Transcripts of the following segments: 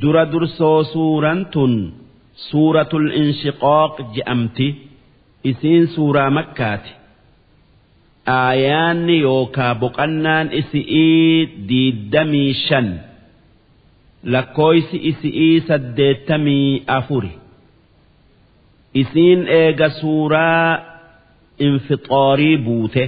dursoo suurantun suuratul inshiqaaq je'amti isiin suuraa makkaati aayaanni yookaa boqannaan isi'ii 25 lakkooysi isi'ii 84 isiin eega suuraa infixaarii buute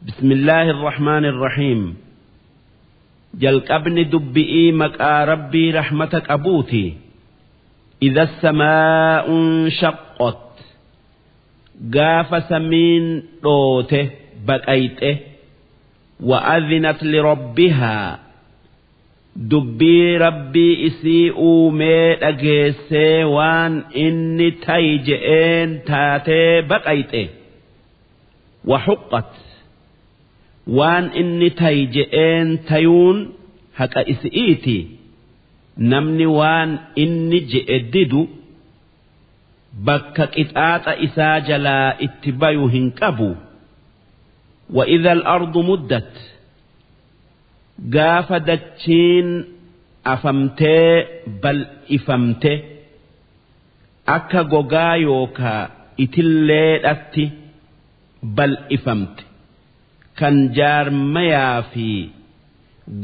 bismillaahi irrahmaani irrahiim jalqabni dubbi'ii maqaa rabbii rahmata qabuuti idha as-samaa'u inshaqqat gaafa samiin dhoote baqayxe wa adhinat li rabbihaa dubbii rabbii isii uumee dhageessee waan inni ta'i je'een taatee baqayxe wa huqqat waan inni ta'i je'een tayuun haqa isi'iiti namni waan inni je'e didu bakka qixaaxa isaa jalaa itti bayu hin qabu wa idha al-ardu muddat gaafa dachiin afamtee bal'ifamte akka gogaa yookaa itilleedhatti bal'ifamte kan jaarmayaa fi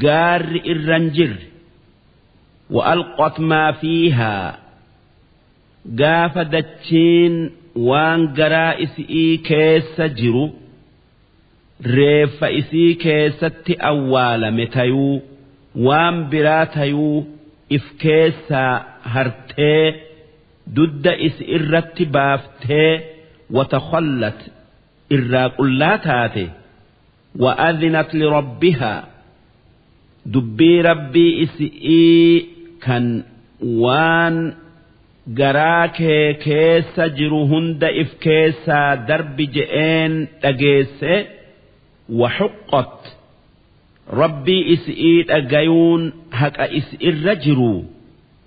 gaarri irran jirre wa alqat maa fiihaa gaafa dachiin waan garaa isii keessa jiru reeffa isii keessatti awwaalame tayuu waan biraa tayuu if keessaa hartee dudda isi irratti baaftee watakhallat irraa qullaa taate wa adhinat lirabbihaa dubbii rabbii isii kan waan garaa kee keessa jiru hunda if keessaa darbi je'een dhageesse وحقت ربي إسئي أجيون هك إسئي الرجرو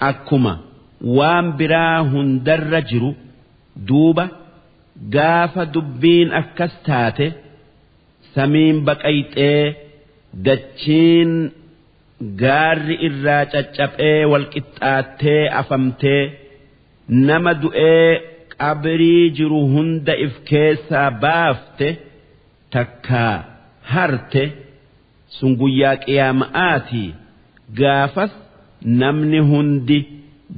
أكما وام براهن درجرو دوبة قاف دبين أكستاته سمين بكيت دتشين قار الراجة والكتات أفمته نمدو قبري جرو هند إفكيسا بافته takkaa harte sun guyyaa qiyaama'aati gaafas namni hundi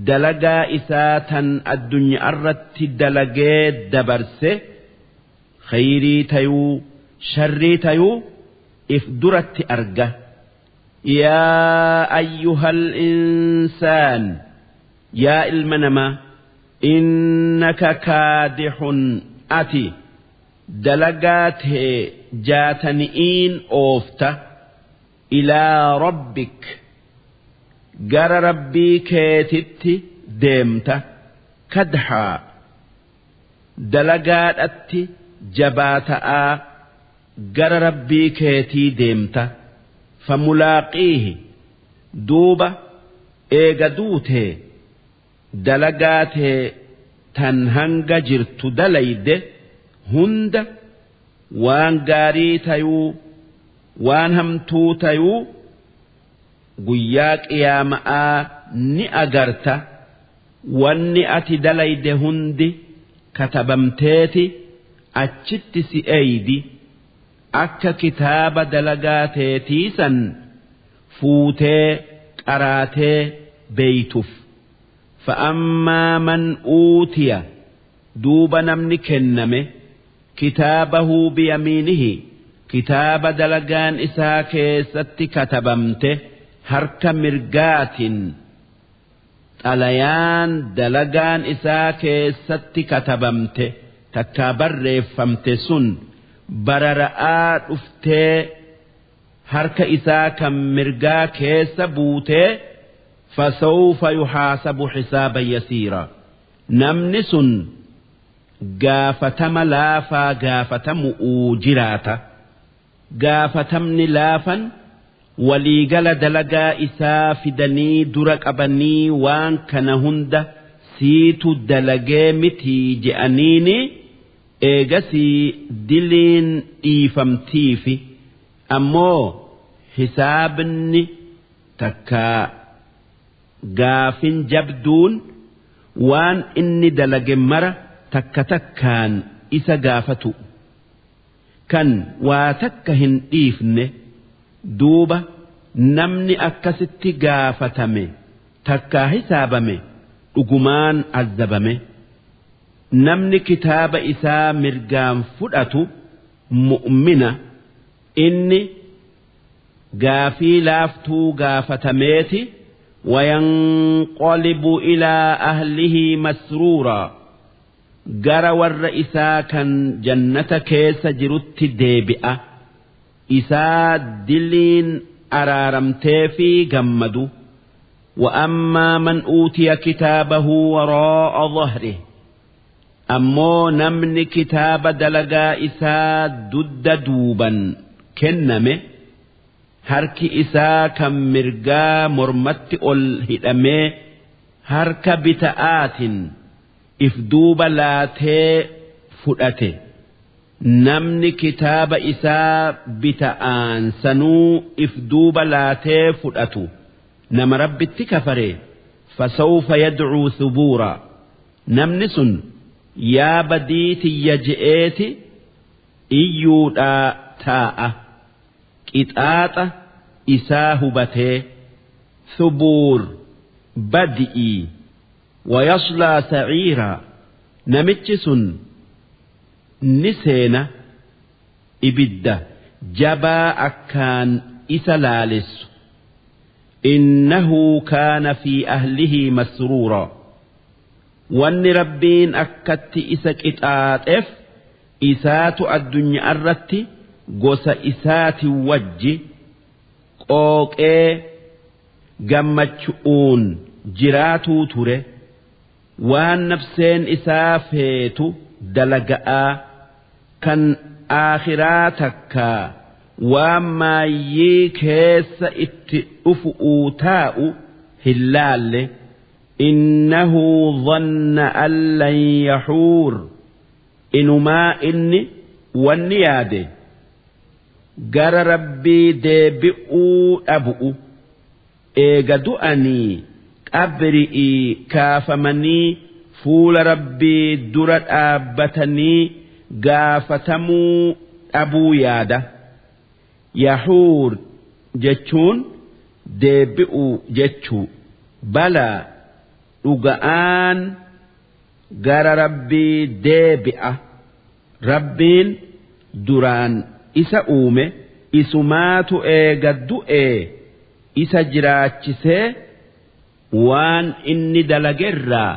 dalagaa isaa tan addunyaa irratti dalagee dabarse khayrii tayuu sharrii tayuu if duratti arga yaa ayyuhal insaan yaa ilma namaa innaka kaadihun ati دلقات جاتنئين أوفتا إلى ربك جر ربي كيتت ديمتا كدحا دلقات أتي جباتا جر ربي كيتي ديمتا فملاقيه دوبة إيجادوته دلقات تنهنج جرت دليده hunda waan gaarii tayuu waan hamtuu tayuu guyyaa qiyaama'aa ni agarta wanni ati dalayde hundi katabamteeti achitti si eeydi akka kitaaba dalagaa teetiisan fuutee qaraatee beeytuuf fa'ammaa man uutiya duuba namni kenname كتابه بيمينه كتاب دلقان إساكي ست كتبمته هرك مرقات أليان دلقان إساكي ست كتبمته تكابر فمتسن بررآت أفته هرك إساكا مرقاكي سبوته فسوف يحاسب حسابا يسيرا نمنسن gaafatama laafaa gaafatamu jiraata gaafatamni laafan waliigala dalagaa isaa fidanii dura qabanii waan kana hunda siitu dalagee mitii je'aniini eegasii diliin dhiifamtiifi ammoo hisaabni takka gaafin jabduun waan inni dalage mara takka takkaan isa gaafatu kan waa takka hin dhiifne duuba namni akkasitti gaafatame takkaa hisaabame dhugumaan azabame namni kitaaba isaa mirgaan fudhatu mu'mina inni gaafii laaftuu gaafatameeti وينقلب إلى أهله مسرورا جرى ور إسا كان جنة كيس جرت ديبئة إسا دلين أرارمتي في جمدو وأما من أوتي كتابه وراء ظهره أمو نمن كتاب دلقا إسا دد دوبا كنمه harki isaa kan mirgaa mormatti ol hidhamee harka bita'aatiin if duuba laatee fudhate namni kitaaba isaa bita'aan sanuu if duuba laatee fudhatu nama rabbitti kafare fasawfa yad'uu thubuura namni sun yaa badiitiyya je'eeti iyyuudhaa taa'a qixaaxa isaa hubatee thubuur badi'ii wayaslaa sa'iiraa namichi sun ni seena ibidda jabaa akkaan isa laalissu innahu kaana fi ahlihi masruuraa wanni rabbiin akkatti isa qixaaxeef isaatu addunyaa irratti gosa isaati wajji qooqee gammachuun jiraatuu ture waan nafseen isaa feetu dalaga'aa kan aakhiraa takkaa waan maayyii keessa itti dhufu'uu taa'u hin laalle innahu dhanna an lan yahuur inumaa inni wanni yaade gara rabbii deebi'uu dhabu'u eega du'anii qabri'ii kaafamanii fuula rabbii dura dhaabbatanii gaafatamuu dhabuu yaada yahuur jechuun deebi'uu jechuu balaa dhuga'aan gara rabbii deebi'a rabbiin duraan isa uume isumaatu eega du'ee isa jiraachisee waan inni dalagerraa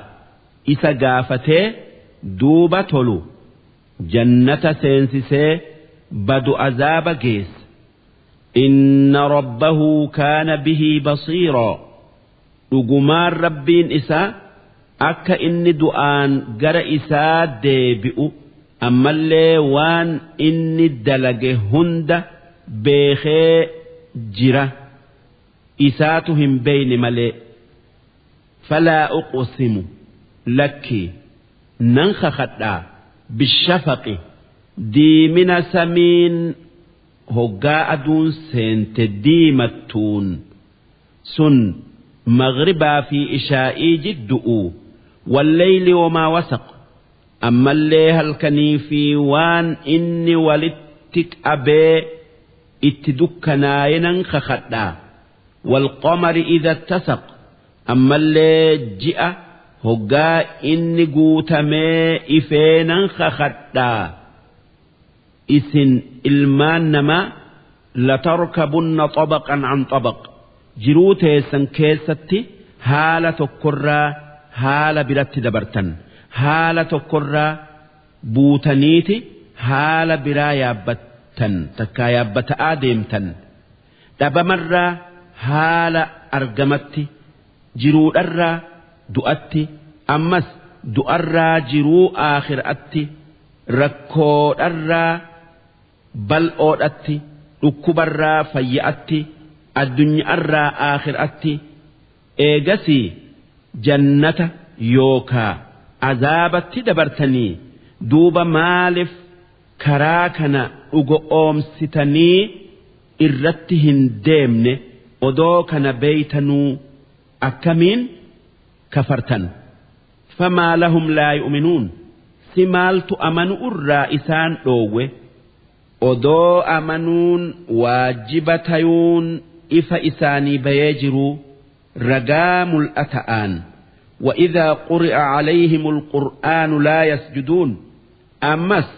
isa gaafatee duuba tolu jannata seensisee badu azaaba geessa inna rabbahu kaana bihi basiiraa dhugumaan rabbiin isaa akka inni du'aan gara isaa deebi'u ammallee waan inni dalage hunda beekee jira isaatu hin beeyne malee falaa uqsimu lakki nan kakadhaa bishafaqi diimina samiin hoggaa aduun seente diimattuun sun maghribaa fi ishaa'ii jiddu'u walleyli wamaa wasaq ammallee halkanii fi waan inni walitti qabee itti dukkanaaye nan kakadhaa walqamari idha ittasaq ammallee ji'a hoggaa inni guutamee ifee nan kakadhaa isin ilmaan namaa latarkabunna tabaqan an tabaq jiruu teessan keessatti haala tokkorraa haala biratti dabartan haala tokkorraa buutaniiti haala biraa yaabbattan takkaa yaabbata'aa deemtan dhabamarraa haala argamatti jiruudharraa du'atti ammas du'arraa jiruu aakhiraatti rakkoodharraa bal'oodhatti dhukkubarraa fayya'atti addunyaarraa aakhiraatti eegasii jannata yookaa azaabatti dabartanii duuba maaliif karaa kana dhugo oomsitanii irratti hin deemne odoo kana beeytanuu أكمين كفرتن فما لهم لا يؤمنون سمالت أمنوا الرائسان روه odoo amanuun waajiba tayuun ifa isaanii bayee jiru ragaa mul'ata'aan وإذا قرئ عليهم القرآن لا يسجدون أمس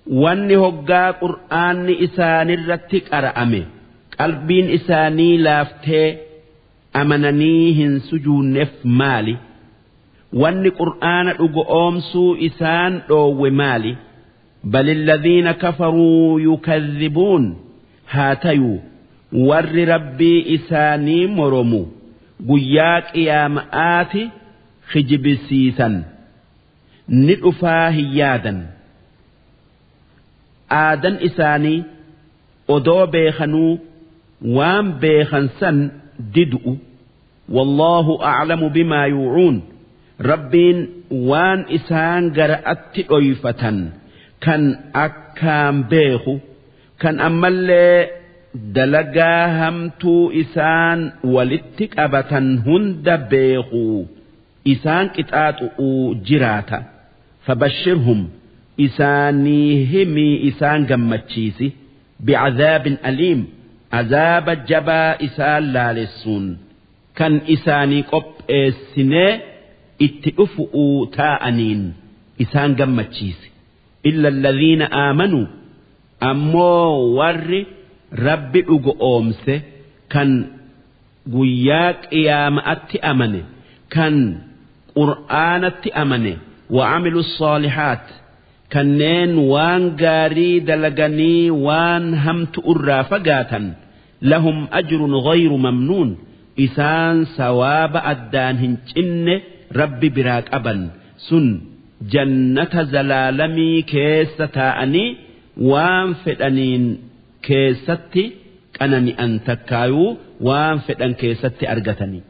واني هقا قرآن إساني الرتك أرأمي قلبين إساني لافتي أمننيهن سجون نف مالي واني قرآن أقومسو إسان أو مالي بل الذين كفروا يكذبون هاتيو ور ربي إساني مرمو قياك يا مآتي خجب سيسا ندفاه يادا آدن إساني أدو بيخنو وام بيخنسن ددؤ والله أعلم بما يوعون ربين وان إسان قرأت أيفة كان أكام بيخو كان أمالي دلقا همتو إسان ولتك أبتن هند بيخو إسان كتاتو جراتا فبشرهم إسانيهمي إسان قمتشيسي بعذاب أليم عذاب جبا إسان لالسون كان إساني قب السنة اتئفؤوا تاءنين إسان قمتشيسي إلا الذين آمنوا أمو ور ربي أمسه كان قياك إيامات أمنه كان قرآنت أمنه وعملوا الصالحات كنين وان قاري دلقني وان همت أرافقاتا لهم أجر غير ممنون إسان سواب أدان هنجن ربي براك أبن سن جنة زلالمي كيستاءني وان فدانين كيستي كانني أنتكايو وان فدان كيستي أرغتني